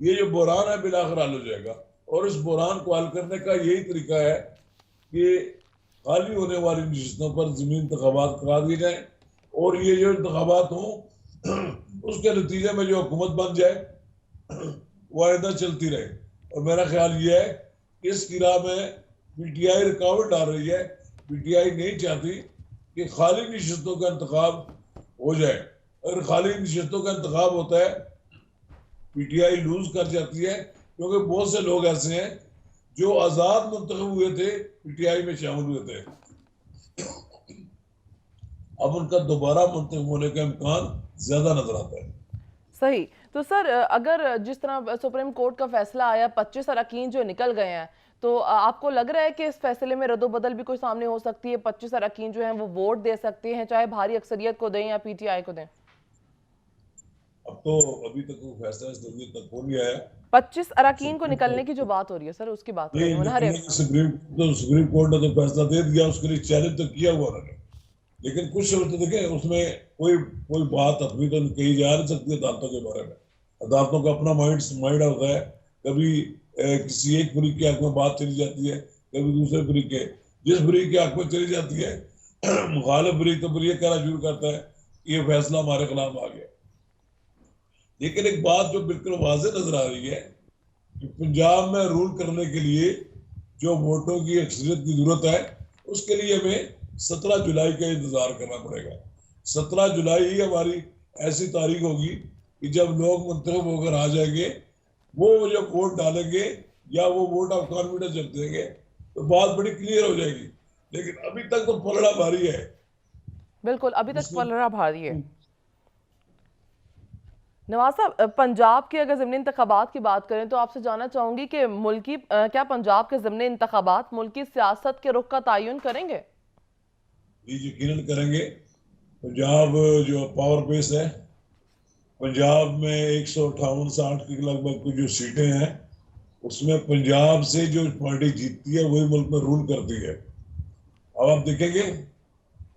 یہ جو بحران ہے بالآخر حل ہو جائے گا، اور اس بحران کو حل کرنے کا یہی طریقہ ہے کہ خالی ہونے والی نشستوں پر ضمنی انتخابات کرا دیے جائیں، اور یہ جو انتخابات ہوں اس کے نتیجے میں جو حکومت بن جائے وہ آئندہ چلتی رہے۔ اور میرا خیال یہ ہے کہ اس کی راہ میں پی ٹی آئی رکاوٹ ڈال رہی ہے۔ پی ٹی آئی نہیں چاہتی کہ خالی نشستوں کا انتخاب ہو جائے، اگر خالی نشستوں کا انتخاب ہوتا ہے پی ٹی آئی لوز کر جاتی ہے، کیونکہ بہت سے لوگ ایسے ہیں جو آزاد منتخب ہوئے تھے، پی ٹی آئی میں شامل ہوئے تھے، اب ان کا دوبارہ منتخب ہونے کا امکان زیادہ نظر آتا ہے۔ صحیح۔ تو سر اگر جس طرح سپریم کورٹ کا فیصلہ آیا، 25 اراکین جو نکل گئے ہیں، تو آپ کو لگ رہا ہے کہ اس فیصلے میں رد و بدل بھی کوئی سامنے ہو سکتی ہے؟ 25 اراکین جو ہیں وہ ووٹ دے سکتے ہیں، چاہے بھاری اکثریت کو دیں یا پی ٹی آئی کو دیں؟ اب تو ابھی تک وہ فیصلہ اس دنیا تک ہو نہیں آیا۔ 25 اراکین کو نکلنے کی جو بات ہو رہی ہے سر، اس کی بات کر رہی نہیں ہوں، نکلنے منحرف۔ کی سپریم کورٹ نے تو فیصلہ دے دیا، اس کے لیے چیلنج تو کیا ہوا انہوں نے، لیکن کچھ صورتیں دیکھیں اس میں کوئی بات اپنی تو کہی جا نہیں سکتی عدالتوں کے بارے میں۔ عدالتوں کا اپنا مائنڈ ہوتا ہے، کبھی کسی ایک فریق کے حق میں بات چلی جاتی ہے، کبھی دوسرے فریق کے، جس فریق کے حق میں چلی جاتی ہے مخالف فریق تو پھر یہ کہنا شروع کرتا ہے کہ یہ فیصلہ ہمارے خلاف آ گیا۔ لیکن ایک بات جو بالکل واضح نظر آ رہی ہے کہ پنجاب میں رول کرنے کے لیے جو ووٹوں کی اکثریت کی ضرورت ہے، اس کے لیے ہمیں 17 جولائی کا انتظار کرنا پڑے گا۔ 17 جولائی ہی ہماری ایسی تاریخ ہوگی کہ جب لوگ منتخب ہو کر آ جائیں گے، وہ جب ووٹ ڈالیں گے یا وہ ووٹ آف کانفیڈنس جب دیں گے تو بات بڑی کلیئر ہو جائے گی۔ لیکن ابھی تک تو پلڑا بھاری ہے۔ بالکل، ابھی تک پلڑا بھاری ہے۔ نواز صاحب، پنجاب کے اگر ضمنی انتخابات کی بات کریں تو آپ سے جاننا چاہوں گی کہ کیا پنجاب کے ضمنی انتخابات ملکی سیاست کے رخ کا تعین کریں گے؟ جی یقیناً کریں گے۔ پنجاب جو پاور بیس ہے، پنجاب میں 158-60 کی لگ بھگ جو سیٹیں ہیں، اس میں پنجاب سے جو پارٹی جیتتی ہے وہی ملک میں رول کرتی ہے۔ اب آپ دیکھیں گے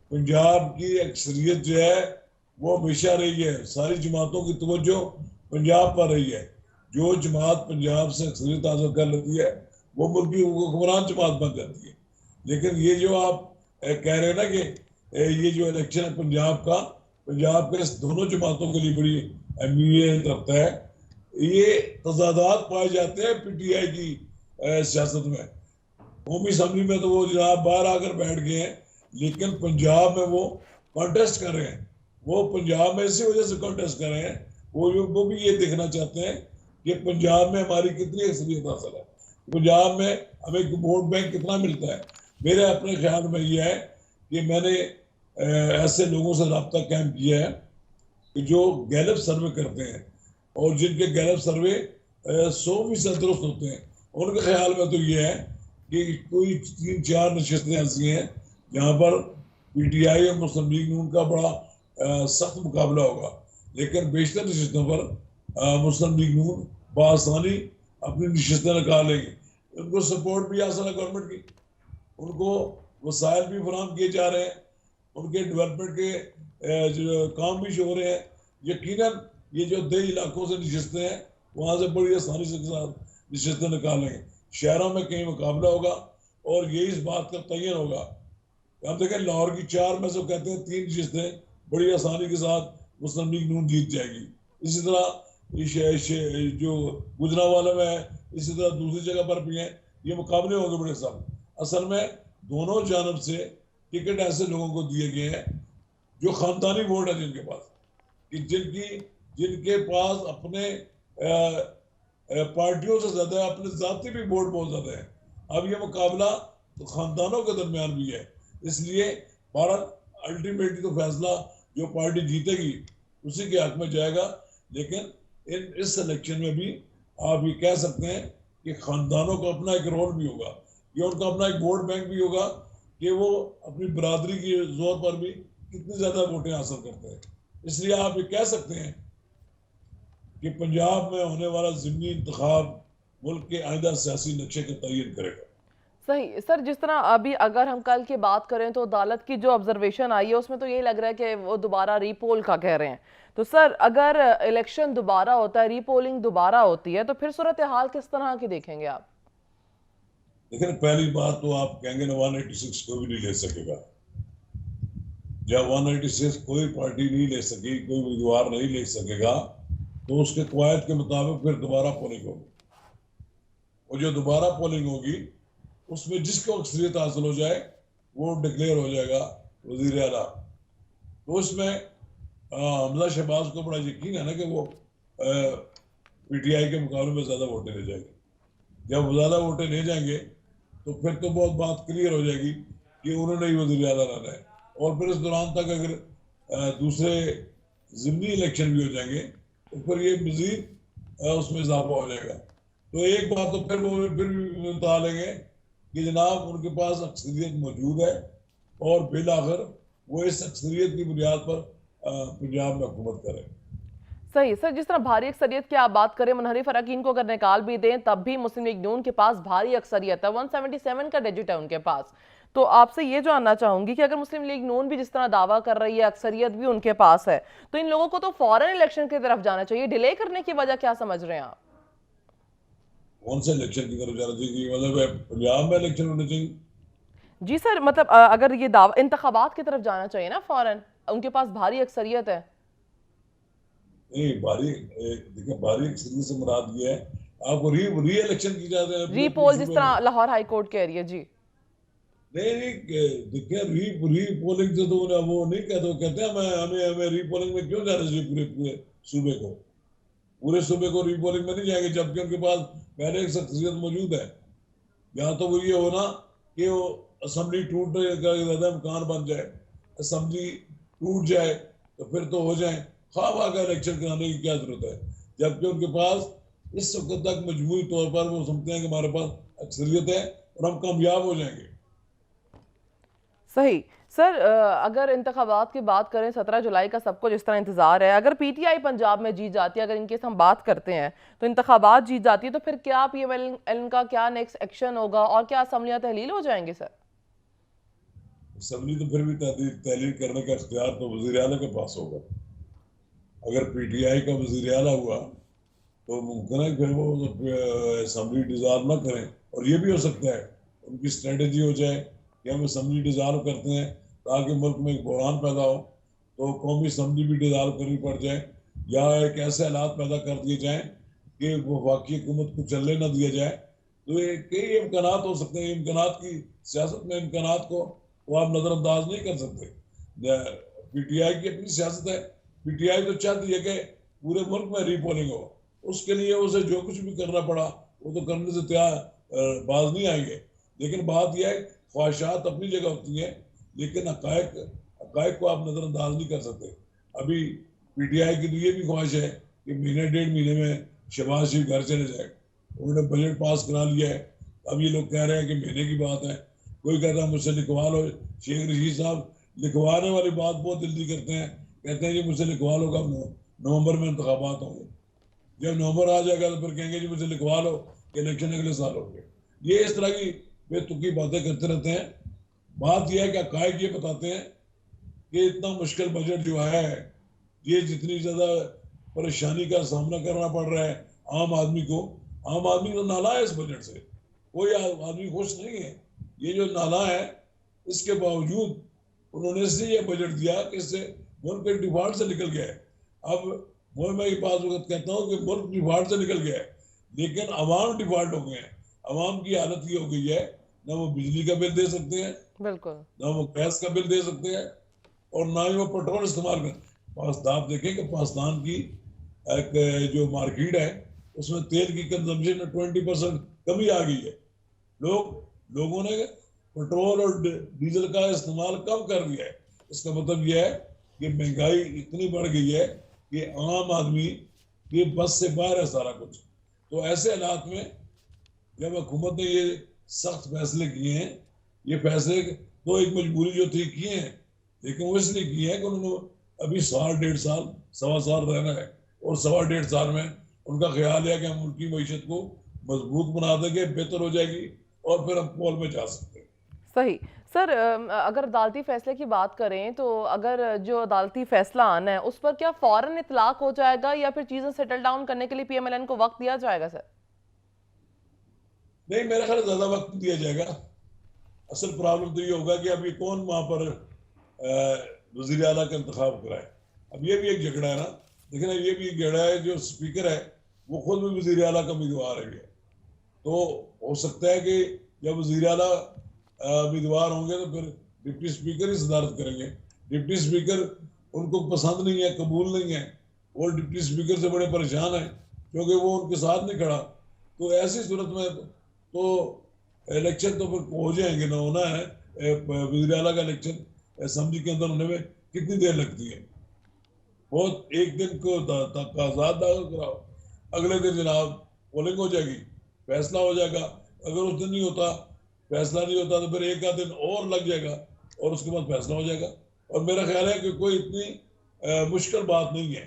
پنجاب کی اکثریت جو ہے وہ ہمیشہ رہی ہے، ساری جماعتوں کی توجہ پنجاب پر رہی ہے۔ جو جماعت پنجاب سے اکثریت حاصل کر لیتی ہے وہ ملک کی حکمران جماعت بن جاتی ہے۔ لیکن یہ جو آپ کہہ رہے ہیں نا کہ یہ جو الیکشن ہے پنجاب کے اس دونوں جماعتوں کے لیے بڑی اہمیت رکھتا ہے۔ یہ تضادات پائے جاتے ہیں پی ٹی آئی کی سیاست میں۔ قومی اسمبلی میں تو وہ جناب باہر آ کر بیٹھ گئے ہیں، لیکن پنجاب میں وہ کانٹیسٹ کر رہے ہیں۔ وہ پنجاب میں اسی وجہ سے کانٹیسٹ کر رہے ہیں، وہ بھی یہ دیکھنا چاہتے ہیں کہ پنجاب میں ہماری کتنی اکثریت حاصل ہے، پنجاب میں ہمیں ووٹ بینک کتنا ملتا ہے۔ میرے اپنے خیال میں یہ ہے کہ میں نے ایسے لوگوں سے رابطہ قائم کیا ہے کہ جو گیلپ سروے کرتے ہیں اور جن کے گیلپ سروے 100% درست ہوتے ہیں، ان کے خیال میں تو یہ ہے کہ کوئی 3-4 نشستیں ایسی ہیں جہاں پر پی ٹی آئی اور مسلم لیگ نون کا بڑا سخت مقابلہ ہوگا، لیکن بیشتر نشستوں پر مسلم لیگ نون بآسانی اپنی نشستیں نکالیں گی۔ ان کو سپورٹ بھی حاصل ہے گورنمنٹ کی، ان کو وسائل بھی فراہم کیے جا رہے ہیں، ان کے ڈیولپمنٹ کے جو کام بھی ہو رہے ہیں۔ یقیناً یہ جو دیہی علاقوں سے نشستیں ہیں وہاں سے بڑی آسانی سے نشستیں نکالیں گے۔ شہروں میں کہیں مقابلہ ہوگا اور یہی اس بات کا تعین ہوگا۔ ہم دیکھیں لاہور کی 4 میں سے کہتے ہیں 3 نشستیں بڑی آسانی کے ساتھ مسلم لیگ نون جیت جائے گی۔ اسی طرح جو گجرانوالہ میں ہے، اسی طرح دوسری جگہ پر بھی ہیں، یہ مقابلے ہوں گے بڑے سخت۔ اصل میں دونوں جانب سے ٹکٹ ایسے لوگوں کو دیے گئے ہیں جو خاندانی ووٹ ہے جن کے پاس، کہ جن کے پاس اپنے پارٹیوں سے زیادہ اپنے ذاتی بھی ووٹ بہت زیادہ ہیں۔ اب یہ مقابلہ تو خاندانوں کے درمیان بھی ہے، اس لیے بہرحال الٹیمیٹلی تو فیصلہ جو پارٹی جیتے گی اسی کے حق میں جائے گا۔ لیکن اس الیکشن میں بھی آپ یہ کہہ سکتے ہیں کہ خاندانوں کا اپنا ایک رول بھی ہوگا، یہ ان کا اپنا ایک ووٹ بینک بھی ہوگا کہ وہ اپنی برادری کی زور پر بھی کتنی زیادہ ووٹیں حاصل کرتے ہیں۔ اس لیے آپ یہ کہہ سکتے ہیں کہ پنجاب میں ہونے والا ضمنی انتخاب ملک کے آئندہ سیاسی نقشے کا تعین کرے گا۔ صحیح سر، جس طرح ابھی اگر ہم کل کی بات کریں تو عدالت کی جو آبزرویشن آئی ہے اس میں تو یہی لگ رہا ہے کہ وہ دوبارہ ری پول کا کہہ رہے ہیں، تو سر اگر الیکشن دوبارہ ہوتا ہے، ری پولنگ دوبارہ ہوتی ہے، تو پھر صورتحال کس طرح کی دیکھیں گے آپ؟ لیکن پہلی بات تو آپ کہیں گے نا 186 کو بھی نہیں لے سکے گا. جب 186 کوئی پارٹی نہیں لے سکی، کوئی امیدوار نہیں لے سکے گا، تو اس کے قواعد کے مطابق پھر دوبارہ پولنگ ہوگی. اور جو دوبارہ پولنگ ہوگی اس میں جس کو اکثریت حاصل ہو جائے وہ ڈکلیئر ہو جائے گا وزیر اعلیٰ. تو اس میں حمزہ شہباز کو بڑا یقین ہے نا کہ وہ پی ٹی آئی کے مقابلے میں زیادہ ووٹیں لے جائیں گے. جب زیادہ ووٹیں لے جائیں گے تو پھر تو بہت بات کلیئر ہو جائے گی کہ انہوں نے ہی وزیر اعلیٰ رہنا ہے. اور پھر اس دوران تک اگر دوسرے ضمنی الیکشن بھی ہو جائیں گے تو پھر یہ مزید اس میں اضافہ ہو جائے گا. تو ایک بات تو پھر وہ پھر بھی بتا لیں گے کہ جناب ان کے پاس اکثریت موجود ہے اور بالآخر وہ اس اکثریت کی بنیاد پر پنجاب میں حکومت کرے. صحیح سر، جس طرح بھاری اکثریت کی آپ بات کریں، منحرف اراکین کو اگر نکال بھی دیں تب بھی مسلم لیگ نون کے پاس بھاری اکثریت ہے، 177 کا ڈیجٹ ہے ان کے پاس. تو آپ سے یہ جاننا چاہوں گی کہ اگر مسلم لیگ نون بھی جس طرح دعویٰ کر رہی ہے، اکثریت بھی ان کے پاس ہے، تو ان لوگوں کو تو فوراً الیکشن کی طرف جانا چاہیے. ڈیلے کرنے کی وجہ کیا سمجھ رہے ہیں آپ؟ کون سے الیکشن کی طرف جانا چاہیے؟ مطلب پنجاب میں الیکشن ہونے چاہیے؟ جی سر، مطلب اگر یہ دعویٰ انتخابات کی طرف جانا چاہیے نا فوراً، ان کے پاس بھاری اکثریت ہے. نہیں، دیکھیں بھاری اکثریت سے مراد یہ ہے آپ کو ری الیکشن کی جاتے ہیں ری پول جس طرح لاہور ہائی کورٹ کہہ رہی ہے. جی نہیں دیکھیں ری پولنگ سے تو وہ نہیں کہتے، کہتے ہیں ہمیں ری پولنگ میں کیوں جانا چاہیے پورے صوبے کو ری پولنگ میں نہیں جائیں گے جبکہ ان کے پاس پہلے ایک اکثریت موجود ہے. یا تو وہ یہ ہونا کہ وہ اسمبلی ٹوٹنے کا زیادہ امکان بن جائے، اسمبلی ٹوٹ جائے تو پھر تو ہو جائیں خواہ کا الیکشن کرانے کی کیا ضرورت ہے. جبکہ ان کے پاس اس وقت تک مجموعی طور پر وہ سمجھتے ہیں کہ ہمارے پاس اکثریت ہے اور ہم کامیاب ہو جائیں گے. صحیح سر، اگر انتخابات کی بات کریں 17 جولائی کا سب کو جس طرح انتظار ہے، اگر پی ٹی آئی پنجاب میں جیت جاتی ہے، اگر ان کیس ہم بات کرتے ہیں تو انتخابات جیت جاتی ہے، تو پھر کیا پی ایم ایل کا کیا نیکسٹ ایکشن ہوگا اور کیا اسمبلیاں تحلیل ہو جائیں گے سر؟ اسمبلی تو پھر بھی تحلیل کرنے کا اختیار تو وزیر اعلیٰ کے پاس ہوگا. اگر پی ٹی آئی کا وزیر اعلیٰ ہوا تو ممکن ہے پھر وہ اسمبلی ڈیزالو نہ کریں. اور یہ بھی ہو سکتا ہے ان کی اسٹریٹجی ہو جائے کہ ہم اسمبلی ڈیزالو کرتے ہیں تاکہ ملک میں ایک بحران پیدا ہو تو قومی اسمبلی بھی ڈیزالو کرنی پڑ جائے، یا ایک ایسے حالات پیدا کر دیے جائیں کہ وفاقی حکومت کو چلنے نہ دیا جائے. تو کئی امکانات ہو سکتے ہیں. امکانات کی سیاست میں امکانات کو وہ آپ نظر انداز نہیں کر سکتے. پی ٹی آئی کی اپنی سیاست ہے. پی ٹی آئی تو چاہتی ہے کہ پورے ملک میں ری پولنگ ہو. اس کے لیے اسے جو کچھ بھی کرنا پڑا وہ تو کرنے سے تیار باز نہیں آئیں گے. لیکن بات یہ ہے خواہشات اپنی جگہ ہوتی ہیں لیکن حقائق کو آپ نظر انداز نہیں کر سکتے. ابھی پی ٹی آئی کی تو یہ بھی خواہش ہے کہ مہینے ڈیڑھ مہینے میں شہباز شریف گھر چلے جائے. انہوں نے بجٹ پاس کرا لیا ہے. اب یہ لوگ کہہ رہے ہیں کہ مہینے کی بات ہے. کوئی کہتا ہے مجھ سے لکھوا لو. شیخ رشید صاحب لکھوانے والی بات بہت جلدی کرتے ہیں، کہتے ہیں جی مجھ سے لکھوا لو گا، نومبر میں انتخابات ہوں گے. جب نومبر آ جائے گا تو پھر کہیں گے جی مجھ سے لکھوا لو کہ الیکشن اگلے سال ہوں گے. یہ اس طرح کی بے تکی باتیں کرتے رہتے ہیں. بات یہ ہے کہ حقائق یہ بتاتے ہیں کہ اتنا مشکل بجٹ جو ہے، یہ جتنی زیادہ پریشانی کا سامنا کرنا پڑ رہا ہے عام آدمی کو، عام آدمی تو نالا ہے اس بجٹ سے. کوئی آدمی خوش نہیں ہے. یہ جو نالا ہے اس کے باوجود انہوں نے اس لیے یہ بجٹ دیا کہ اس سے ملک ایک ڈیفالٹ سے نکل گیا ہے. اب میں یہ بعض وقت کہتا ہوں کہ ملک ڈیفالٹ سے نکل گیا ہے لیکن عوام ڈیفالٹ ہو گئے ہیں. عوام کی حالت یہ ہو گئی ہے نہ وہ بجلی کا بل دے سکتے ہیں، بالکل نہ وہ گیس کا بل دے سکتے ہیں، اور نہ ہی وہ پیٹرول استعمال کرتے. آپ دیکھیں کہ پاکستان کی ایک جو مارکیٹ ہے اس میں تیل کی کنزمپشن میں 20% کمی آ گئی ہے. لوگوں نے پیٹرول اور ڈیزل کا استعمال کم کر دیا ہے. اس کا مطلب یہ ہے کہ مہنگائی اتنی بڑھ گئی ہے کہ عام آدمی یہ بس سے باہر ہے سارا کچھ. تو ایسے حالات میں جب حکومت نے یہ سخت فیصلے کیے ہیں، یہ فیصلے تو ایک مجبوری جو تھی کیے ہیں لیکن وہ اس لیے کیے ہیں کہ انہوں نے ابھی سال ڈیڑھ سال سوا سال رہنا ہے اور سوا ڈیڑھ سال میں ان کا خیال ہے کہ ہم ملک کی معیشت کو مضبوط بنا دیں گے، بہتر ہو جائے گی اور پھر ہم پول میں جا سکتے ہیں. صحیح سر اگر عدالتی فیصلے کی بات کریں تو اگر جو عدالتی فیصلہ آنا ہے اس پر کیا فوراً اطلاق ہو جائے گا یا پھر چیزیں سیٹل ڈاؤن کرنے کے لیے پی ایم ایل این کو وقت دیا جائے گا سر؟ نہیں، میرا خیال زیادہ وقت دیا جائے گا. اصل پرابلم تو یہ ہوگا کہ اب یہ کون وہاں پر وزیر اعلیٰ کا انتخاب کرائے. اب یہ بھی ایک جھگڑا ہے نا. لیکن یہ بھی ایک جھگڑا ہے، جو اسپیکر ہے وہ خود بھی وزیر اعلیٰ کا امیدوار ہے. تو ہو سکتا ہے کہ جب وزیر اعلیٰ امیدوار ہوں گے تو پھر ڈپٹی اسپیکر ہی صدارت کریں گے. ڈپٹی اسپیکر ان کو پسند نہیں ہے، قبول نہیں ہے. وہ ڈپٹی اسپیکر سے بڑے پریشان ہیں کیونکہ وہ ان کے ساتھ نہیں کھڑا. تو ایسی صورت میں تو الیکشن تو پھر ہو جائیں گے نہ ہونا ہے. وزیر اعلیٰ کا الیکشن اسمبلی کے اندر ہونے میں کتنی دیر لگتی ہے؟ بہت ایک دن کو تقاضات داخل کراؤ، اگلے دن جناب پولنگ ہو جائے گی، فیصلہ ہو جائے گا. اگر اس دن نہیں ہوتا، فیصلہ نہیں ہوتا، تو پھر ایک آدھ دن اور لگ جائے گا اور اس کے بعد فیصلہ ہو جائے گا. اور میرا خیال ہے کہ کوئی اتنی مشکل بات نہیں ہے.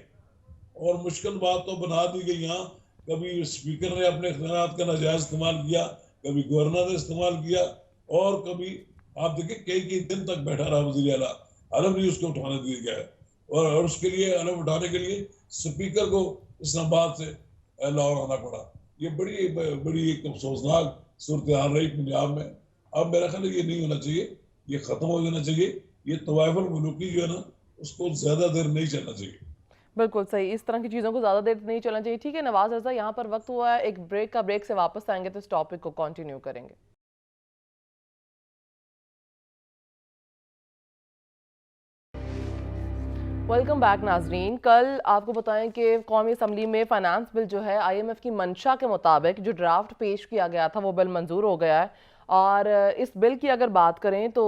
اور مشکل بات تو بنا دی گئی یہاں. کبھی اسپیکر نے اپنے اختیارات کا ناجائز استعمال کیا، کبھی گورنر نے استعمال کیا، اور کبھی آپ دیکھیں کئی دن تک بیٹھا رہا وزیر اعلیٰ. علم نہیں اس کو اٹھانے دیا گیا ہے. اور اس کے لیے علم اٹھانے کے لیے اسپیکر کو اسلام آباد سے لاہور آنا پڑا. یہ بڑی ایک افسوسناک صورتحال رہی پنجاب میں. اب میرا خیال ہے یہ نہیں ہونا چاہیے، یہ ختم ہو جانا چاہیے. یہ طوائف الملوکی جو ہے نا، اس کو زیادہ دیر نہیں چلنا چاہیے. بالکل صحیح، اس طرح کی چیزوں کو زیادہ دیر نہیں چلنا چاہیے. ٹھیک ہے نواز رضا، یہاں پر وقت ہوا ہے ایک بریک کا. بریک سے واپس آئیں گے تو اس ٹاپک کو کنٹینیو کریں گے. ویلکم بیک ناظرین. کل آپ کو بتائیں کہ قومی اسمبلی میں فائنانس بل جو ہے آئی ایم ایف کی منشا کے مطابق جو ڈرافٹ پیش کیا گیا تھا وہ بل منظور ہو گیا ہے. اور اس بل کی اگر بات کریں تو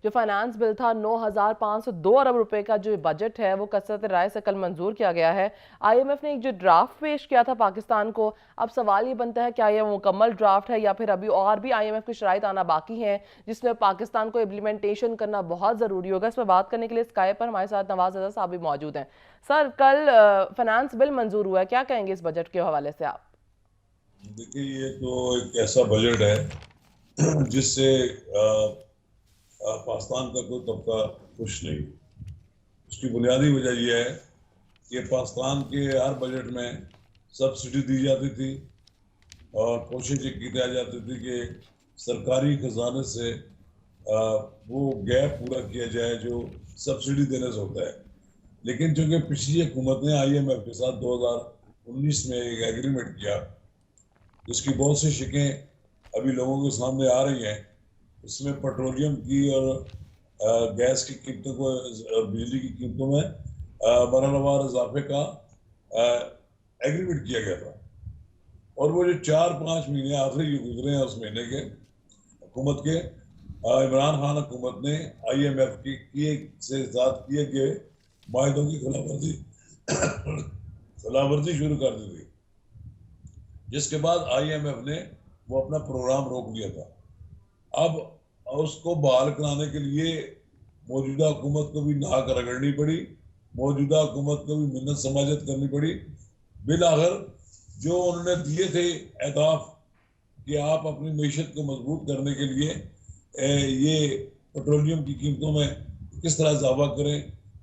جو فائنانس بل تھا 9,502 ارب روپے کا جو بجٹ ہے وہ کثرت رائے سے کل منظور کیا گیا ہے. آئی ایم ایف نے ایک جو ڈرافٹ پیش کیا تھا پاکستان کو، اب سوال یہ بنتا ہے کیا یہ مکمل ڈرافٹ ہے یا پھر ابھی اور بھی آئی ایم ایف کی شرائط آنا باقی ہیں جس میں پاکستان کو امپلیمنٹیشن کرنا بہت ضروری ہوگا. اس میں بات کرنے کے لیے اسکائپ پر ہمارے ساتھ نواز رضا صاحب بھی موجود ہیں. سر کل فائنانس بل منظور ہوا ہے، کیا کہیں گے اس بجٹ کے حوالے سے آپ؟ دیکھیے یہ تو ایک ایسا بجٹ ہے جس سے پاکستان کا کوئی طبقہ خوش نہیں. اس کی بنیادی وجہ یہ ہے کہ پاکستان کے ہر بجٹ میں سبسڈی دی جاتی تھی اور کوشش یہ کی جاتی تھی کہ سرکاری خزانے سے وہ گیپ پورا کیا جائے جو سبسڈی دینے سے ہوتا ہے. لیکن چونکہ پچھلی حکومت نے آئی ایم ایف کے ساتھ 2019 میں ایک ایگریمنٹ کیا جس کی بہت سی شکیں ابھی لوگوں کے سامنے آ رہی ہیں. اس میں پٹرولیم کی اور گیس کی قیمتوں کو، بجلی کی قیمتوں میں مرحلہ وار اضافے کا ایگریمنٹ کیا گیا تھا. اور وہ جو 4-5 مہینے آخری گزرے ہیں اس مہینے کے حکومت کے، عمران خان حکومت نے آئی ایم ایف کی سے ساتھ کیے گئے معاہدوں کی خلاف ورزی شروع کر دی تھی، جس کے بعد آئی ایم ایف نے وہ اپنا پروگرام روک لیا تھا. اب اس کو بحال کرانے کے لیے موجودہ حکومت کو بھی ناک رگڑنی پڑی، موجودہ حکومت کو بھی منت سماجت کرنی پڑی. بالآخر جو انہوں نے دیے تھے اہداف کہ آپ اپنی معیشت کو مضبوط کرنے کے لیے یہ پٹرولیم کی قیمتوں میں کس طرح اضافہ کریں،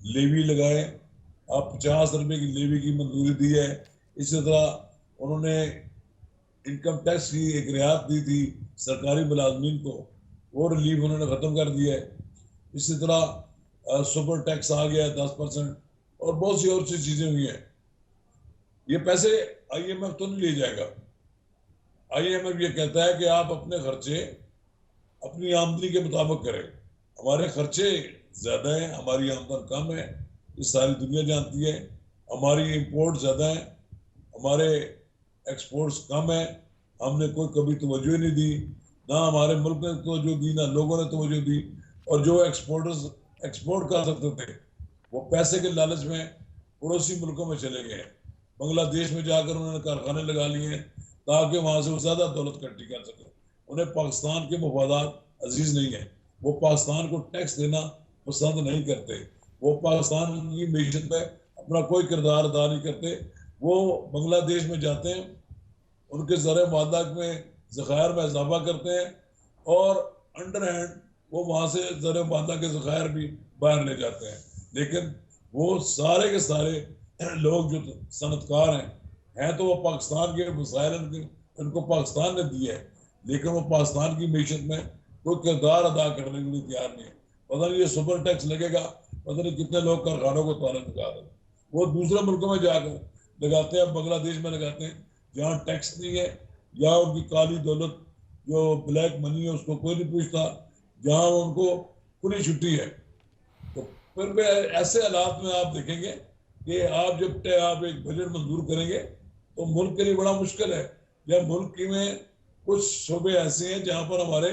لیوی لگائیں. آپ 50 روپے کی لیوی کی منظوری دی ہے. اسی طرح انہوں نے انکم ٹیکس کی ایک رعایت دی تھی سرکاری ملازمین کو، وہ ریلیف انہوں نے ختم کر دیا ہے. اسی طرح سپر ٹیکس آ گیا ہے 10%، اور بہت سی اور سی چیزیں ہوئی ہیں. یہ پیسے آئی ایم ایف تو نہیں لے جائے گا. آئی ایم ایف یہ کہتا ہے کہ آپ اپنے خرچے اپنی آمدنی کے مطابق کریں. ہمارے خرچے زیادہ ہیں، ہماری آمدن کم ہے، یہ ساری دنیا جانتی ہے. ہماری امپورٹ زیادہ ہیں، ہمارے ایکسپورٹس کم ہیں. ہم نے کوئی کبھی توجہ نہیں دی، نہ ہمارے ملک نے توجہ دی، نہ لوگوں نے توجہ دی. اور جو ایکسپورٹرز ایکسپورٹ کر سکتے تھے وہ پیسے کے لالچ میں پڑوسی ملکوں میں چلے گئے ہیں. بنگلہ دیش میں جا کر انہوں نے کارخانے لگا لیے ہیں تاکہ وہاں سے وہ زیادہ دولت اکٹھی کر سکیں. انہیں پاکستان کے مفادات عزیز نہیں ہیں. وہ پاکستان کو ٹیکس دینا پسند نہیں کرتے. وہ پاکستان کی معیشت میں اپنا کوئی کردار ادا نہیں کرتے. وہ بنگلہ دیش میں جاتے ہیں، ان کے زرع معدات میں ذخائر میں اضافہ کرتے ہیں اور انڈر ہینڈ وہ وہاں سے زر باندھا کے ذخائر بھی باہر لے جاتے ہیں. لیکن وہ سارے کے سارے لوگ جو صنعت کار ہیں تو وہ پاکستان کے وسائل ان کو پاکستان نے دیے ہے، لیکن وہ پاکستان کی معیشت میں کوئی کردار ادا کرنے کے لیے تیار نہیں ہے. پتہ نہیں یہ سپر ٹیکس لگے گا، پتہ نہیں کتنے لوگ کارخانوں کو تالا نکال رہے ہیں. وہ دوسرے ملکوں میں جا کر لگاتے ہیں، بنگلہ دیش میں لگاتے ہیں جہاں ٹیکس نہیں ہے، جہاں ان کی کالی دولت جو بلیک منی ہے اس کو کوئی نہیں پوچھتا، جہاں ان کو کھلی چھٹی ہے. تو پھر ایسے حالات میں آپ دیکھیں گے کہ آپ جب آپ ایک بجٹ منظور کریں گے تو ملک کے لیے بڑا مشکل ہے. جب ملک میں کچھ شعبے ایسے ہیں جہاں پر ہمارے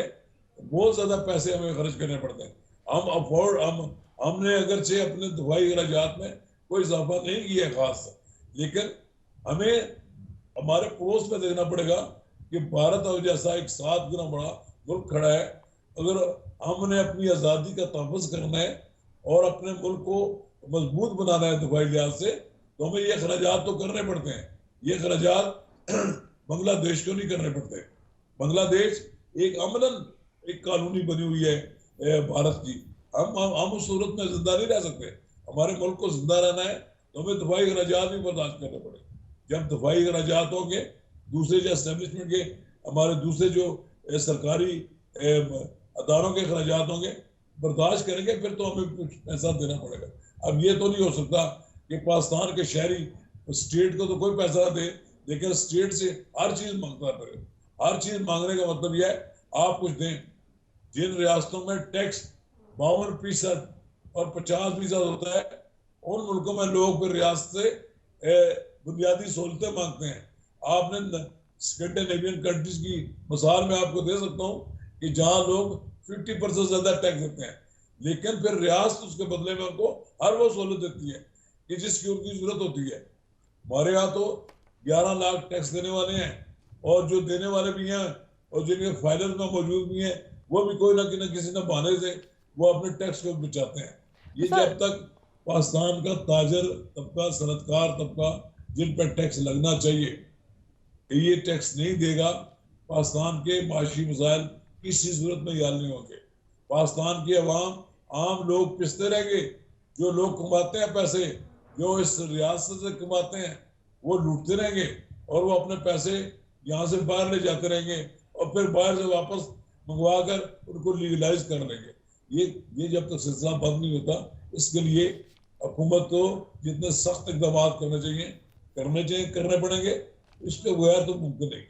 بہت زیادہ پیسے ہمیں خرچ کرنے پڑتے ہیں. ہم نے اگرچہ اپنے دفاعی اخراجات میں کوئی اضافہ نہیں کیا خاص، لیکن ہمیں ہمارے پڑوس میں دیکھنا پڑے گا کہ بھارت اور جیسا ایک 7 گنا بڑا ملک کھڑا ہے. اگر ہم نے اپنی آزادی کا تحفظ کرنا ہے اور اپنے ملک کو مضبوط بنانا ہے دفاعی لحاظ سے، تو ہمیں یہ اخراجات تو کرنے پڑتے ہیں. یہ اخراجات بنگلہ دیش کو نہیں کرنے پڑتے. بنگلہ دیش ایک عملاً ایک کالونی بنی ہوئی ہے بھارت کی. ہم اس صورت میں زندہ نہیں رہ سکتے. ہمارے ملک کو زندہ رہنا ہے تو ہمیں دفاعی اخراجات بھی برداشت کرنے پڑے. جب دفاعی اخراجات ہوں گے، دوسرے جو اسٹیبلشمنٹ کے ہمارے دوسرے جو سرکاری اداروں کے اخراجات ہوں گے برداشت کریں گے، پھر تو ہمیں کچھ پیسہ دینا پڑے گا. اب یہ تو نہیں ہو سکتا کہ پاکستان کے شہری اسٹیٹ کو تو کوئی پیسہ نہ دے لیکن اسٹیٹ سے ہر چیز مانگتا پڑے. ہر چیز مانگنے کا مطلب یہ ہے آپ کچھ دیں. جن ریاستوں میں ٹیکس 52% اور 50% ہوتا ہے، ان ملکوں میں لوگ پھر ریاست سے بنیادی سہولتیں مانگتے ہیں. آپ نے اسکینڈینیوین کنٹریز کی مثال میں آپ کو دے سکتا ہوں کہ جہاں لوگ 50% زیادہ ٹیکس دیتے ہیں، لیکن پھر ریاست اس کے بدلے میں ان کو ہر وہ سہولت دیتی ہے کہ جس کی ان کی ضرورت ہوتی ہے. ہمارے یہاں تو 11 لاکھ ٹیکس دینے والے ہیں، اور جو دینے والے بھی ہیں اور جن کے فائلر میں موجود بھی ہیں وہ بھی کوئی نہ کسی نہ بہانے سے وہ اپنے ٹیکس کو بچاتے ہیں. یہ سر جب تک پاکستان کا تاجر طبقہ، صنعت کار طبقہ جن پر ٹیکس لگنا چاہیے کہ یہ ٹیکس نہیں دے گا، پاکستان کے معاشی مسائل کسی صورت میں حل نہیں ہوں گے. پاکستان کی عوام، عام لوگ پستے رہیں گے. جو لوگ کماتے ہیں پیسے، جو اس ریاست سے کماتے ہیں، وہ لوٹتے رہیں گے اور وہ اپنے پیسے یہاں سے باہر لے جاتے رہیں گے اور پھر باہر سے واپس منگوا کر ان کو لیگلائز کر لیں گے. یہ جب تک سلسلہ بند نہیں ہوتا، اس کے لیے حکومت کو جتنے سخت اقدامات کرنے پڑیں گے. اس کے بغیر تو ممکن نہیں.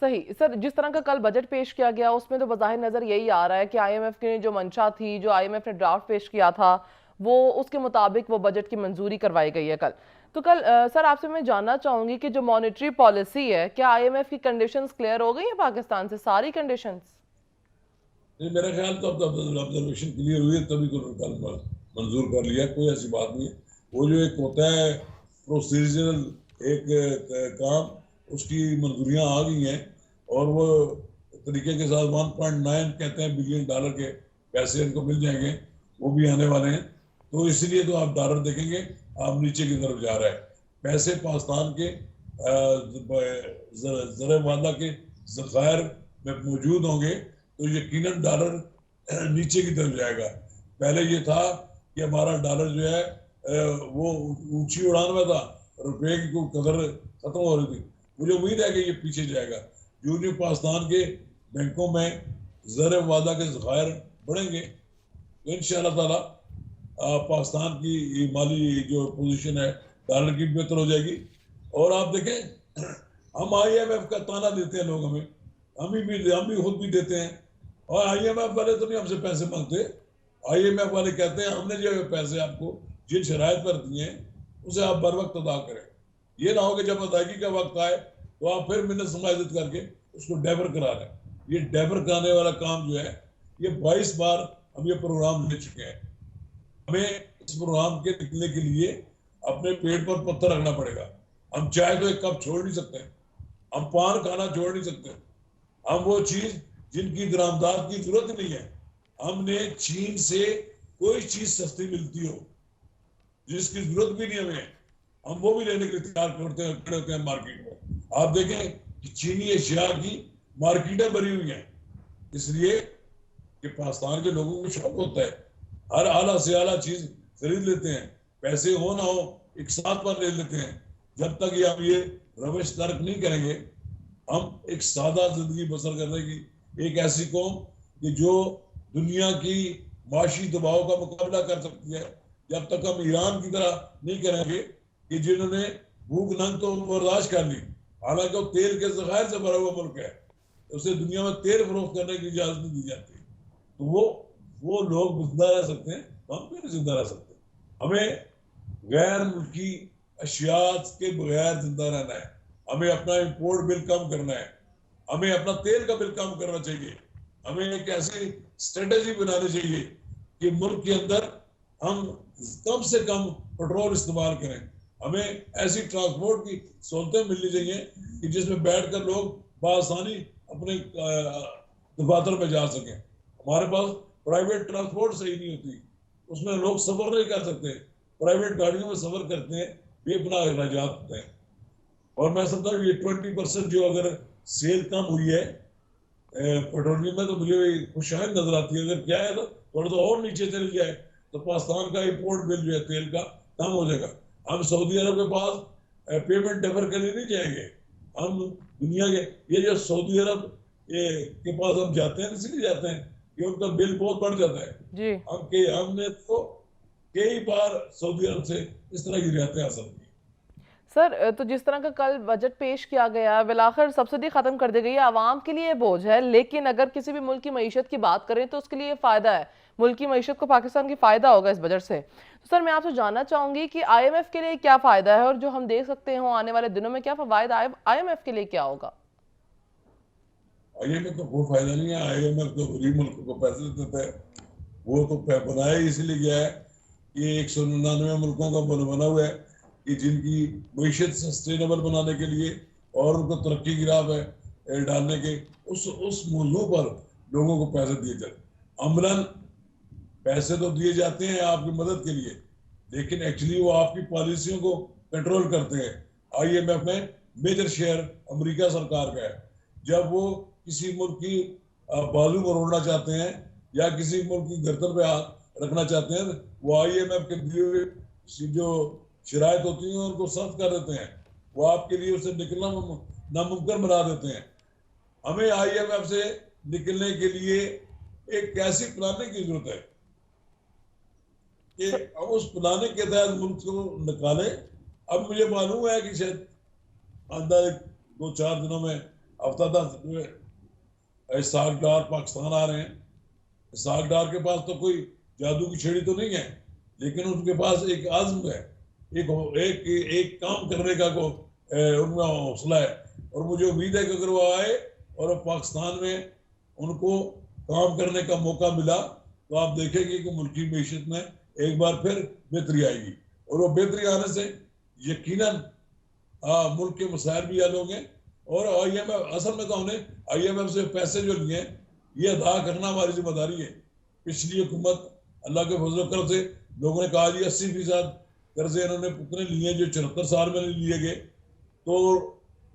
صحیح سر، جس طرح کا کل بجٹ پیش کیا گیا اس میں تو بظاہر نظر یہی آ رہا ہے کہ آئی ایم ایف کی جو منشا تھی، جو آئی ایم ایف نے ڈرافٹ پیش کیا تھا، وہ اس کے مطابق وہ بجٹ کی منظوری کروائی گئی ہے کل. تو کل سر آپ سے میں جاننا چاہوں گی کہ جو مانیٹری پالیسی ہے، کیا آئی ایم ایف کی کنڈیشنز کلیئر ہو گئی ہیں پاکستان سے، ساری کنڈیشنز؟ نہیں، میرا خیال تو اب آبزرویشن کلیئر ہوئی ہے تبھی تو کل منظور کر لیا. کوئی ایسی بات نہیں ہے. وہ جو ایک ہوتا ہے پروسیجرل ایک کام، اس کی منظوریاں آ گئی ہیں اور وہ طریقے کے ساتھ 1.9 کہتے ہیں بلین ڈالر کے پیسے ان کو مل جائیں گے، وہ بھی آنے والے ہیں. تو اس لیے تو آپ ڈالر دیکھیں گے آپ نیچے کی طرف جا رہا ہے. پیسے پاکستان کے زر معاہدہ کے ذخائر میں موجود ہوں گے تو یقیناً ڈالر نیچے کی طرف جائے گا. پہلے یہ تھا کہ ہمارا ڈالر جو ہے وہ اونچی اڑان میں تھا، روپے کی کوئی قدر ختم ہو رہی تھی. مجھے امید ہے کہ یہ پیچھے جائے گا. جو پاکستان کے بینکوں میں زر معاہدہ کے ذخائر بڑھیں گے تو انشاءاللہ تعالی پاکستان کی مالی جو پوزیشن ہے ڈالر کی بہتر ہو جائے گی. اور آپ دیکھیں ہم آئی ایم ایف کا تانا دیتے ہیں لوگ، ہم بھی خود بھی دیتے ہیں، اور آئی ایم ایف والے تو نہیں ہم سے پیسے مانگتے. آئی ایم ایف والے کہتے ہیں ہم نے جو پیسے آپ کو جن شرائط پر دیے ہیں اسے آپ بر وقت ادا کریں. یہ نہ ہو کہ جب ادائیگی کا وقت آئے تو آپ پھر منت سماجت کر کے اس کو ڈیبر کرا لیں. یہ ڈیبر کرانے والا کام جو ہے یہ 22 بار ہم یہ پروگرام لے چکے ہیں. ہمیں اس پروگرام کے نکلنے کے لیے اپنے پیٹ پر پتھر رکھنا پڑے گا. ہم چائے تو ایک کپ چھوڑ نہیں سکتے، ہم پان کھانا چھوڑ نہیں سکتے. ہم وہ چیز جن کی درآمدات کی ضرورت نہیں ہے، ہم نے چین سے کوئی چیز سستی ملتی ہو جس کی ضرورت بھی نہیں ہمیں، ہم وہ بھی لینے کے لیے تیار کھڑے ہوتے ہیں مارکیٹ میں. آپ دیکھیں کہ چینی اشیاء کی مارکیٹیں بھری ہوئی ہیں، اس لیے کہ پاکستان کے لوگوں کو شوق ہوتا ہے, ہر اعلیٰ سے اعلیٰ چیز خرید لیتے ہیں, پیسے ہو نہ ہو ایک ساتھ پر لے لیتے ہیں. جب تک یہ ہم یہ روش ترک نہیں کریں گے, ہم ایک سادہ زندگی بسر کرنے کی ایک ایسی قوم کہ جو دنیا کی معاشی دباؤ کا مقابلہ کر سکتی ہے, جب تک ہم ایران کی طرح نہیں کریں گے کہ جنہوں نے بھوک ننگ تو برداشت کر لی, حالانکہ وہ تیل کے ذخائر سے بھرا ہوا ملک ہے, اسے دنیا میں تیل فروخت کرنے کی اجازت نہیں دی جاتی, تو وہ لوگ زندہ رہ سکتے ہیں, ہم کیوں نہیں زندہ رہ سکتے؟ ہمیں غیر ملکی اشیاء کے بغیر زندہ رہنا ہے, ہمیں اپنا امپورٹ بل کم کرنا ہے, ہمیں اپنا تیل کا بل کم کرنا چاہیے, ہمیں ایک ایسی اسٹریٹجی بنانی چاہیے کہ ملک کے اندر ہم کم سے کم پیٹرول استعمال کریں, ہمیں ایسی ٹرانسپورٹ کی سہولتیں ملنی چاہیے کہ جس میں بیٹھ کر لوگ بآسانی اپنے دفاتر میں جا سکیں. ہمارے پاس پرائیویٹ ٹرانسپورٹ صحیح نہیں ہوتی, اس میں لوگ سفر نہیں کر سکتے, پرائیویٹ گاڑیوں میں سفر کرتے ہیں, بے پناہ اخراجات ہوتے ہیں. اور میں سمجھتا ہوں یہ 20% جو اگر سیل کم ہوئی ہے پیٹرولیم میں تو مجھے خوشائند نظر آتی ہے. اگر کیا ہے تو تھوڑا سا اور نیچے چلی جائے تو پاکستان کا امپورٹ بل جو ہے تیل کا کم ہو جائے گا. ہم سعودی عرب کے پاس پیمنٹ ڈیفر کے لیے نہیں جائیں گے, ہم دنیا کے یہ جو سعودی عرب کے پاس ہم جاتے ہیں اس لیے جاتے ہیں کہ ان کا بل بہت بڑھ جاتا ہے جی. ہم نے تو کئی بار سعودی عرب سے اس طرح کی رعایتیں حاصل کی. سر تو جس طرح کا کل بجٹ پیش کیا گیا, بالآخر سبسڈی ختم کر دی گئی ہے, عوام کے لیے بوجھ ہے, لیکن اگر کسی بھی ملک کی معیشت کی بات کریں تو اس کے لیے فائدہ ہے, ملکی معیشت کو پاکستان کی فائدہ ہوگا اس بجٹ سے. تو سر میں آپ سے جاننا چاہوں گی کہ آئی ایم ایف کے لیے کیا فائدہ ہے, اور جو ہم دیکھ سکتے ہیں آنے والے دنوں میں کیا فوائد آئی ایم ایف کے لیے کیا ہوگا؟ آئی ایم ایف کا کوئی فائدہ نہیں ہے, آئی ایم ایف تو غریب ملکوں کو پیسے دیتا ہے, وہ تو بنایا اسی لیے گیا ہے کہ 199 ملکوں کا بنا ہوا ہے کہ جن کی معیشت سسٹینیبل بنانے کے لیے اور ان کو ترقی کی راہ پہ ڈالنے کے اس موضوع پر لوگوں کو پیسے دیے جاتے ہیں. عملاً پیسے تو دیے جاتے ہیں آپ کی مدد کے لیے, لیکن ایکچولی وہ آپ کی پالیسیوں کو کنٹرول کرتے ہیں. آئی ایم ایف میں میجر شیئر امریکہ سرکار کا ہے. جب وہ کسی ملک کی بازو مروڑنا چاہتے ہیں یا کسی ملک کی گردن پہ ہاتھ رکھنا چاہتے ہیں, وہ آئی ایم ایف کے دیے ہوئے جو شرائط ہوتی ہیں ان کو سخت کر دیتے ہیں, وہ آپ کے لیے اسے نکلنا ناممکن بنا دیتے ہیں. ہمیں آئی ایم ایف سے نکلنے کے لیے ایک ایسی پلاننگ کی ضرورت ہے کہ ہم اس پلاننگ کے تحت ملک کو نکالیں. اب مجھے معلوم ہے کہ شاید اندر 2-4 دنوں میں ہفتہ 10 اسحاق ڈار پاکستان آ رہے ہیں. اسحاق ڈار کے پاس تو کوئی جادو کی چھڑی تو نہیں ہے, لیکن ان کے پاس ایک عزم ہے, ایک کام کرنے کا ان کا حوصلہ ہے, اور مجھے امید ہے کہ اگر وہ آئے اور پاکستان میں ان کو کام کرنے کا موقع ملا تو آپ دیکھیں گے کہ ملکی معیشت میں ایک بار پھر بہتری آئے گی, اور وہ بہتری آنے سے یقیناً ملک کے مسائل بھی حل ہوں گے. اور آئی ایم ایف اصل میں تو ہم نے آئی ایم ایف سے پیسے جو لیے ہیں یہ ادا کرنا ہماری ذمہ داری ہے. پچھلی حکومت اللہ کے فضل و کرم سے لوگوں نے کہا جی 80% قرضے انہوں نے اتنے لیے جو 74 سال میں نہیں لیے گئے, تو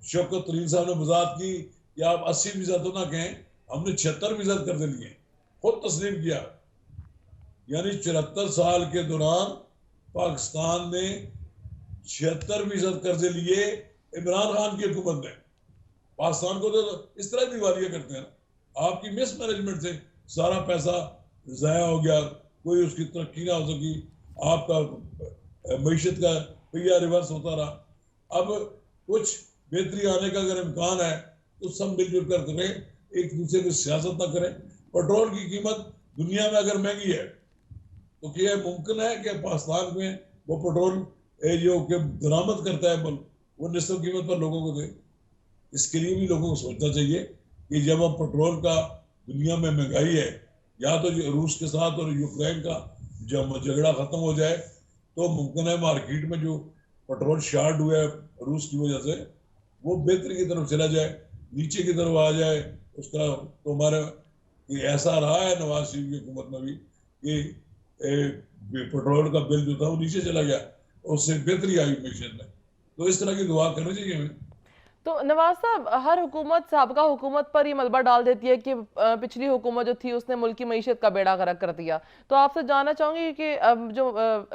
شوکت طرین صاحب نے وضاحت کی کہ آپ 80% تو نہ کہیں, ہم نے 76% قرضے لیے, خود تسلیم کیا. یعنی 74 سال کے دوران پاکستان نے 76% قرضے لیے عمران خان کی حکومت نے. پاکستان کو تو اس طرح دیوالیہ کرتے ہیں, آپ کی مس مینجمنٹ سے سارا پیسہ ضائع ہو گیا, کوئی اس کی ترقی نہ ہو سکی, آپ کا معیشت کا پہیہ ریورس ہوتا رہا. اب کچھ بہتری آنے کا اگر امکان ہے تو سب مل جل کر کریں, ایک دوسرے کی سیاست نہ کریں. پیٹرول کی قیمت دنیا میں اگر مہنگی ہے تو کیا ممکن ہے کہ پاکستان میں وہ پیٹرول جو کہ درآمد کرتا ہے ملک وہ نصف قیمت پر لوگوں کو دے؟ اس کے لیے بھی لوگوں کو سوچنا چاہیے کہ جب اب پیٹرول کا دنیا میں مہنگائی ہے, یا تو روس کے ساتھ اور یوکرین کا جب جھگڑا ختم ہو جائے تو ممکن ہے مارکیٹ میں جو پیٹرول شارٹ ہوا ہے روس کی وجہ سے وہ بہتری کی طرف چلا جائے, نیچے کی طرف آ جائے. اس کا تو ہمارا ایسا رہا ہے نواز شریف کی حکومت میں بھی کہ پیٹرول کا بل جو تھا وہ نیچے چلا گیا, اس سے بہتری آئی معیشت میں. تو اس طرح کی دعا کرنی چاہیے ہمیں. تو نواز صاحب، ہر حکومت سابقہ حکومت پر یہ ملبہ ڈال دیتی ہے کہ پچھلی حکومت جو تھی اس نے ملک کی معیشت کا بیڑا غرق کر دیا. تو آپ سے جاننا چاہوں گی کہ جو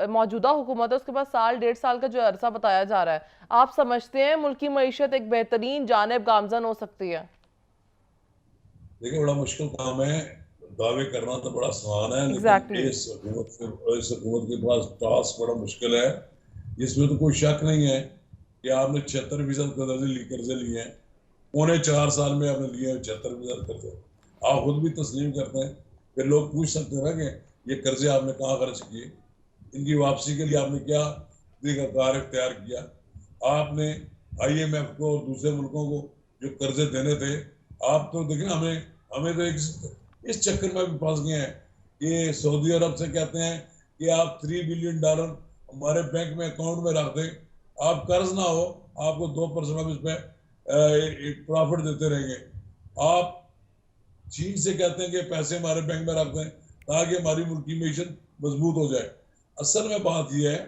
موجودہ حکومت ہے اس کے پاس سال 1.5 سال کا جو عرصہ بتایا جا رہا ہے، آپ سمجھتے ہیں ملک کی معیشت ایک بہترین جانب گامزن ہو سکتی ہے؟ دیکھیں بڑا مشکل کام ہے، دعوے کرنا تو بڑا آسان ہے، لیکن ایگزیکٹلی. اس حکومت کے پاس ٹاسک بڑا مشکل ہے. اس میں تو کوئی شک نہیں ہے کہ آپ نے 76% قرضے لیے ہیں، 3.25 سال میں آپ نے لیے ہیں 76% قرضے. آپ خود بھی تسلیم کرتے ہیں، پھر لوگ پوچھ سکتے ہیں کہ یہ قرضے آپ نے کہاں خرچ کیے، ان کی واپسی کے لیے آپ نے کیا طریقہ کار اختیار کیا. آپ نے آئی ایم ایف کو اور دوسرے ملکوں کو جو قرضے دینے تھے، آپ تو دیکھیں ہمیں تو اس چکر میں بھی پھنس گئے ہیں کہ سعودی عرب سے کہتے ہیں کہ آپ $3 بلین ہمارے بینک میں اکاؤنٹ میں رکھ دیں، آپ قرض نہ ہو، آپ کو 2% ہم اس پہ پرافٹ دیتے رہیں گے. آپ چین سے کہتے ہیں کہ پیسے ہمارے بینک میں رکھ دیں تاکہ ہماری ملکی معیشت مضبوط ہو جائے. اصل میں بات یہ ہے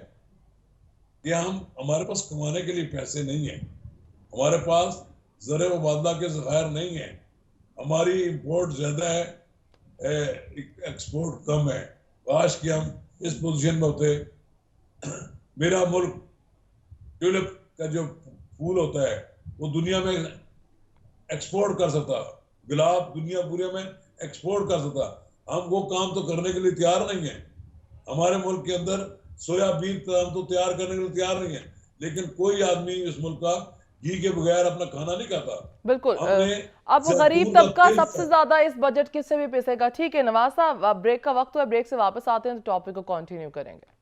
کہ ہمارے پاس کمانے کے لیے پیسے نہیں ہیں، ہمارے پاس زر مبادلہ کے ذخائر نہیں ہیں، ہماری امپورٹ زیادہ ہے، ایکسپورٹ کم ہے. کاش کہ ہم اس پوزیشن میں ہوتے. میرا ملک ٹیولپ کا جو پھول ہوتا ہے وہ دنیا میں ایکسپورٹ کر سکتا، گلاب دنیا پورے میں ایکسپورٹ کر سکتا. ہم وہ کام تو کرنے کے لیے تیار نہیں ہیں. ہمارے ملک کے اندر سویا بین تو تیار کرنے کے لیے تیار نہیں ہے، لیکن کوئی آدمی اس ملک کا گھی کے بغیر اپنا کھانا نہیں کھاتا. بالکل. ہم نے اب غریب زیتون کا طبقہ تیل سب سے زیادہ اس بجٹ کس سے بھی پیسے گا. ٹھیک ہے نواز صاحب، اب بریک کا وقت ہوا، بریک سے واپس آتے ہیں تو ٹاپک کو کنٹینیو کریں گے.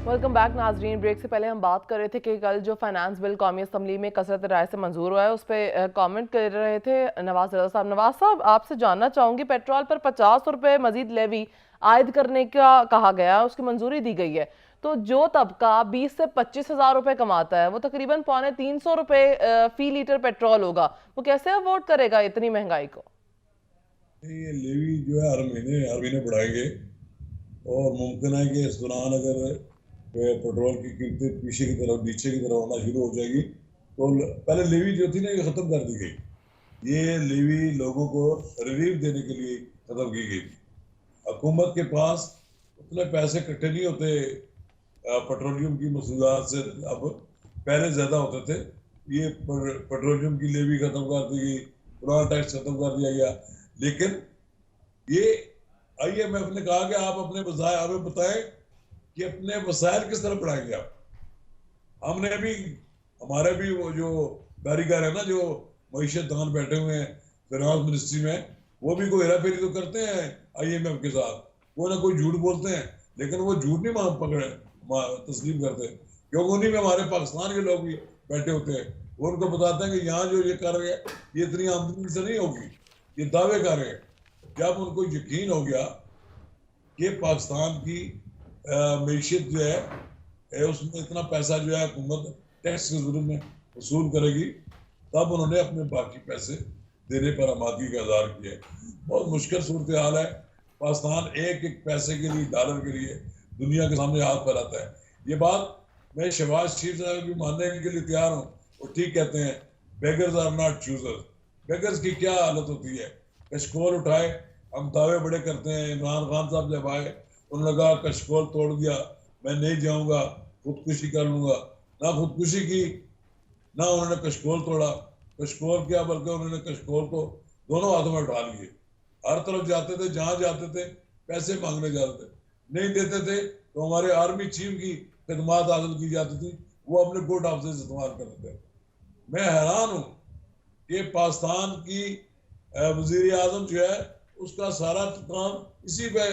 ویلکم بیک ناظرین. بریک سے پہلے ہم بات کر رہے تھے کہ کل جو فائنانس بل قومی اسمبلی میں کثرت رائے سے منظور ہوا ہے اس پہ کامنٹ کر رہے تھے نواز رضا صاحب. نواز صاحب، آپ سے جاننا چاہوں گی، پیٹرول پر 50 روپے مزید لیوی عائد کرنے کا کہا گیا، اس کی منظوری دی گئی ہے. تو جو طبقہ 20 سے 25 ہزار روپے کماتا ہے وہ تقریباً 350 روپے فی لیٹر پیٹرول ہوگا. وہ کیسے افورڈ کرے گا اتنی مہنگائی کو؟ یہ لیوی جو ہے ہر مہینے بڑھائیں گے، اور ممکن ہے کہ اس دوران اگر پیٹرول کی قیمتیں پیچھے کی طرف نیچے کی طرف ہونا شروع ہو جائے گی تو پہلے لیوی جو تھی نا یہ ختم کر دی گئی. یہ لیوی لوگوں کو ریلیف دینے کے لیے ختم کی گئی تھی. حکومت کے پاس اتنے پیسے اکٹھے نہیں ہوتے پیٹرولیم کی مصنوعات سے، اب پہلے زیادہ ہوتے تھے. یہ پیٹرولیم کی لیوی ختم کر دی گئی، پرانا ٹیکس ختم کر دیا گیا. لیکن یہ آئی ایم ایف نے کہا کہ آپ اپنے وسائل ہمیں بتائیں کہ اپنے وسائل کس طرح بڑھائیں گے آپ. ہم نے بھی ہمارے بھی وہ جو کاریگر ہیں نا جو معیشت دان بیٹھے ہوئے ہیں فائنانس منسٹری میں، وہ بھی کوئی ہیرا پھیری تو کرتے ہیں آئی ایم ایف کے ساتھ، کوئی نہ کوئی جھوٹ بولتے ہیں، لیکن وہ جھوٹ نہیں پکڑے تسلیم کرتے، کیونکہ انہیں میں ہمارے پاکستان کے لوگ بھی بیٹھے ہوتے ہیں. وہ ان کو بتاتے ہیں کہ یہاں جو یہ کر رہے ہیں یہ اتنی آمدنی سے نہیں ہوگی، یہ دعوے کر رہے ہیں. جب ان کو یقین ہو گیا کہ پاکستان کی معیشت جو ہے اس میں اتنا پیسہ جو ہے حکومت ٹیکس کے ضرور میں وصول کرے گی، تب انہوں نے اپنے باقی پیسے دینے پر آمادگی کا اظہار کیا. بہت مشکل صورتحال ہے. پاکستان ایک ایک پیسے کے لیے، ڈالر کے لیے دنیا کے سامنے ہاتھ پھیلاتا ہے. یہ بات میں شہباز شریف صاحب بھی ماننے کے لیے تیار ہوں. وہ ٹھیک کہتے ہیں beggars are not choosers. Beggars کی کیا حالت ہوتی ہے، کشکول اٹھائے. ہم دعوے بڑے کرتے ہیں. عمران خان صاحب جب آئے انہوں نے کہا کشکول توڑ دیا، میں نہیں جاؤں گا، خودکشی کر لوں گا. نہ خودکشی کی نہ انہوں نے کشکول توڑا. کشکول کیا بلکہ انہوں نے کشکول کو دونوں ہاتھوں میں اٹھا لیے. ہر طرف جاتے تھے، جہاں جاتے تھے پیسے مانگنے جاتے تھے، نہیں دیتے تھے تو ہمارے آرمی چیف کی خدمات حاصل کی جاتی تھی، وہ اپنے گوٹ آفسز استعمال کرتے تھے. میں حیران ہوں کہ پاکستان کی وزیر اعظم جو ہے اس کا سارا کام اسی پہ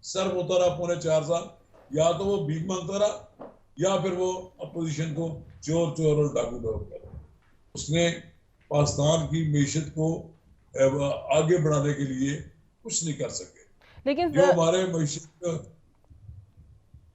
صرف ہوتا رہا 4.5 سال. یا تو وہ بھیک مانگتا رہا یا پھر وہ اپوزیشن کو چور اور ڈاکو ڈاکو کر رہا. اس نے پاکستان کی معیشت کو آگے بڑھانے کے لیے کچھ نہیں کر سکے. لیکن جو ہمارے معیشت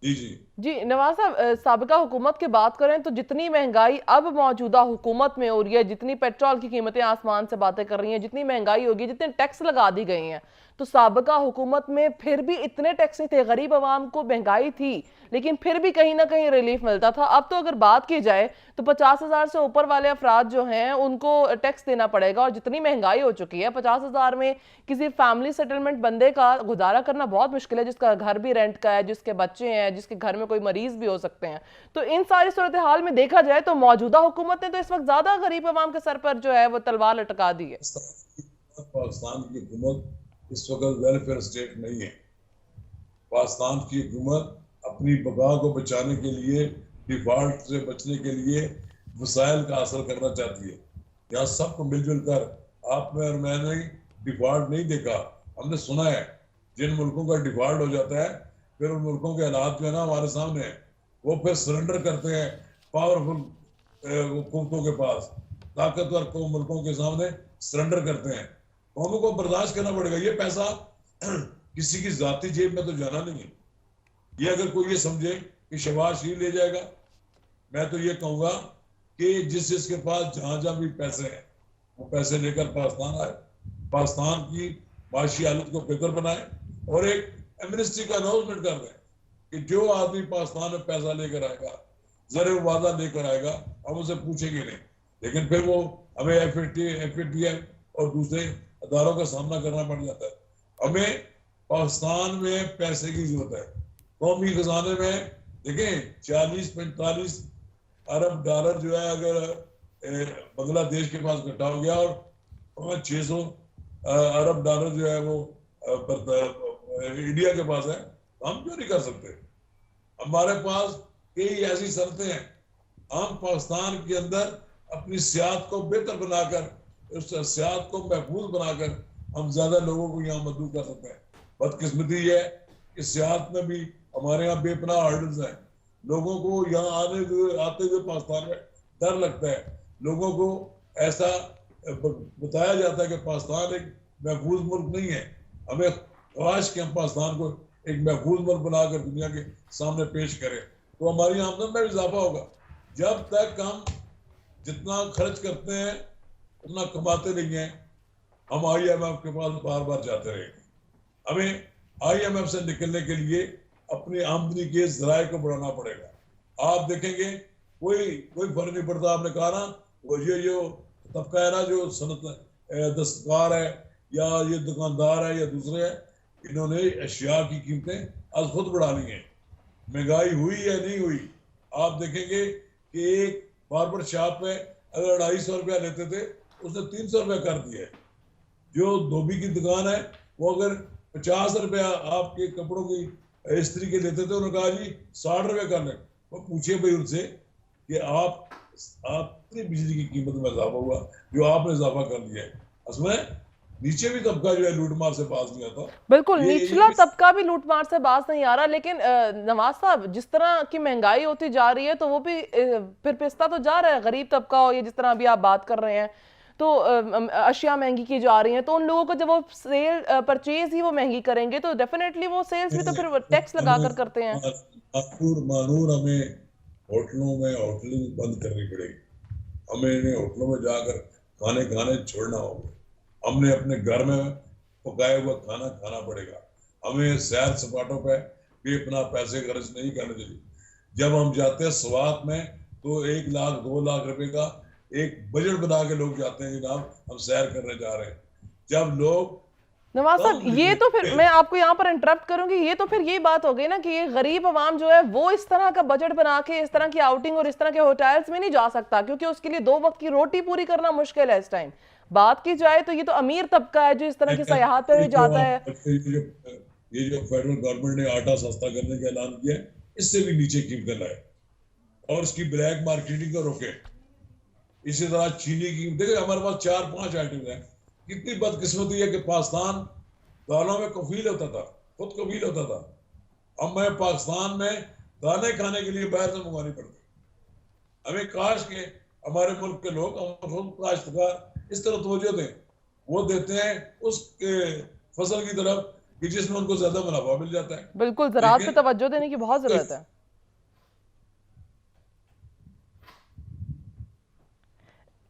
جی جی نواز صاحب، سابقہ حکومت کی بات کریں تو جتنی مہنگائی اب موجودہ حکومت میں ہو رہی ہے، جتنی پیٹرول کی قیمتیں آسمان سے باتیں کر رہی ہیں، جتنی مہنگائی ہوگی، جتنے ٹیکس لگا دی گئی ہیں، تو سابقہ حکومت میں پھر بھی اتنے ٹیکس نہیں تھے، غریب عوام کو مہنگائی تھی لیکن پھر بھی کہیں نہ کہیں ریلیف ملتا تھا۔ اب تو اگر بات کی جائے تو 50,000 سے اوپر والے افراد جو ہیں ان کو ٹیکس دینا پڑے گا، اور جتنی مہنگائی ہو چکی ہے 50,000 میں کسی فیملی سیٹلمنٹ بندے کا گزارا کرنا بہت مشکل ہے، جس کا گھر بھی رینٹ کا ہے، جس کے بچے ہیں، جس کے گھر میں کوئی مریض بھی ہو سکتے ہیں۔ تو ان ساری صورتحال میں دیکھا جائے تو موجودہ حکومت نے تو اس وقت زیادہ غریب عوام کے سر پر جو ہے وہ تلوار لٹکا دی ہے۔ پاکستان کی حکومت اس وقت ویلفیئر اسٹیٹ نہیں ہے۔ پاکستان کی حکومت اپنی بقا کو بچانے کے لیے، ڈیفالٹ سے بچنے کے لیے وسائل کا حاصل کرنا چاہتی ہے۔ یہاں سب کو مل جل کر، آپ میں اور میں نے ڈیفالٹ نہیں دیکھا، ہم نے سنا ہے جن ملکوں کا ڈیفالٹ ہو جاتا ہے پھر ان ملکوں کے حالات جو ہے نا ہمارے سامنے ہیں، وہ پھر سرنڈر کرتے ہیں پاورفل قوتوں کے پاس، طاقتور ملکوں کے سامنے سرنڈر کرتے ہیں۔ قوموں کو برداشت کرنا پڑے گا۔ یہ پیسہ کسی کی ذاتی جیب میں تو جانا نہیں ہے۔ یہ اگر کوئی یہ سمجھے کہ شہباز شریف لے جائے گا، میں تو یہ کہوں گا کہ جس کے پاس جہاں جہاں بھی پیسے ہیں وہ پیسے لے کر پاکستان آئے، پاکستان کی معاشی حالت کو بہتر بنائے، اور ایک ایمنسٹی کا اناؤنسمنٹ کر دیں کہ جو آدمی پاکستان میں پیسہ لے کر آئے گا، زر وعدہ لے کر آئے گا، ہم اسے پوچھیں گے نہیں، لیکن پھر وہ ہمیں ایف اے ٹی ایم اور دوسرے اداروں کا سامنا کرنا پڑ جاتا ہے۔ ہمیں پاکستان میں پیسے کی ضرورت ہے۔ قومی خزانے میں دیکھیں 40-45 ارب ڈالر جو ہے اگر بنگلہ دیش کے پاس اکٹھا ہو گیا، اور 600 ارب ڈالر جو ہے وہ انڈیا کے پاس ہے، ہم کیوں نہیں کر سکتے؟ ہمارے پاس کئی ایسی صنعتیں ہیں، ہم پاکستان کے اندر اپنی سیاحت کو بہتر بنا کر، اس سیاحت کو محفوظ بنا کر ہم زیادہ لوگوں کو یہاں مدعو کر سکتے ہیں۔ بدقسمتی یہ ہے کہ سیاحت میں بھی ہمارے یہاں بے پناہ ہرڈلز ہیں۔ لوگوں کو یہاں آتے ہوئے پاکستان میں ڈر لگتا ہے، لوگوں کو ایسا بتایا جاتا ہے کہ پاکستان ایک محفوظ ملک نہیں ہے۔ ہمیں خواہش کہ ہم پاکستان کو ایک محفوظ ملک بنا کر دنیا کے سامنے پیش کریں، تو ہماری آمدن میں بھی اضافہ ہوگا۔ جب تک ہم جتنا خرچ کرتے ہیں اتنا کماتے نہیں ہیں، ہم آئی ایم ایف کے پاس بار بار جاتے رہیں گے۔ ہمیں آئی ایم ایف سے نکلنے کے لیے اپنی آمدنی کے ذرائع کو بڑھانا پڑے گا۔ آپ دیکھیں گے کوئی فرق نہیں پڑتا، آپ نے کہا نا وہ یہ جو طبقہ ہے نا، جو صنعت دستکار ہے یا یہ دکاندار ہے یا دوسرے ہیں، انہوں نے اشیاء کی قیمتیں آج خود بڑھا لی ہیں۔ مہنگائی ہوئی یا نہیں ہوئی، آپ دیکھیں گے کہ ایک باربر شاپ میں اگر 250 روپیہ لیتے تھے اس نے 300 روپیہ کر دیا ہے۔ جو دھوبی کی دکان ہے وہ اگر 50 روپیہ آپ کے کپڑوں کی استری کے لیتے تھے، انہوں نے کہا جی 60 روپے کر لیں۔ وہ پوچھے بھائی ان سے کہ آپ اتنی بجلی کی قیمت میں اضافہ ہوا جو آپ نے اضافہ کر دیا ہے۔ اس میں نیچے بھی طبقہ جو ہے لوٹ مار سے باز نہیں آتا۔ بالکل نچلا طبقہ بھی لوٹ مار سے باز نہیں آ رہا، لیکن نواز صاحب جس طرح کی مہنگائی ہوتی جا رہی ہے تو وہ بھی پھر پستا تو جا رہا ہے۔ غریب طبقہ ہو یا جس طرح ابھی آپ بات کر رہے ہیں تو اشیاء مہنگی کی جا رہی ہیں، تو ان لوگوں کو جب وہ سیل پرچیز ہی وہ مہنگی کریں گے تو ڈیفینیٹلی وہ سیلز بھی تو پھر ٹیکس لگا کر کرتے ہیں۔ مانور ہمیں ہوٹلوں میں ہوٹلنگ بند کرنی پڑے گی۔ ہمیں انہیں ہوٹلوں میں جا کر کھانے چھوڑنا ہوگا۔ ہم نے اپنے گھر میں پکایا ہوا کھانا کھانا پڑے گا۔ ہمیں سیر سپاٹوں پہ بے پناہ پیسے خرچ نہیں کرنے چاہیے۔ جب ہم جاتے ہیں سوات میں تو 1 لاکھ 2 لاکھ روپے کا ایک بجٹ بنا کے لوگ جاتے ہیں، جناب ہم سیر کرنے جا رہے ہیں۔ جب لوگ نواز صاحب یہ تو پھر میں آپ کو یہاں پر انٹرپٹ کروں گی، یہ تو پھر یہ بات ہو گئی نا کہ یہ غریب عوام جو ہے وہ اس طرح کا بجٹ بنا کے اس طرح کی آؤٹنگ اور اس طرح کے ہوٹلز میں نہیں جا سکتا، کیونکہ اس کے لیے 2 وقت کی روٹی پوری کرنا مشکل ہے اس ٹائم۔ بات کی جائے تو یہ تو امیر طبقہ ہے جو اس طرح کی سیاحت پہ بھی جاتا ہے۔ یہ جو فیڈرل گورنمنٹ نے آٹا سستا کرنے کا اعلان کیا ہے، اس سے بھی نیچے قیمتیں لائے اور اس کی بلیک مارکیٹنگ کو روکے۔ اسی طرح چینی کی، دیکھیں ہمارے پاس 4-5 آئٹم ہیں۔ کتنی بدقسمتی ہے کہ پاکستان دالوں میں کفیل ہوتا تھا، خود کفیل ہوتا تھا۔ اب میں پاکستان میں دانے کھانے کے لیے باہر سے منگوانی پڑتی۔ ہمیں کاش کہ ہمارے ملک کے لوگ، خود کاشتکار اس طرح توجہ دیں، وہ دیتے ہیں اس فصل کی طرف کہ جس میں ان کو زیادہ منافع مل جاتا ہے۔ بالکل زراعت پہ توجہ دینے کی بہت ضرورت ہے۔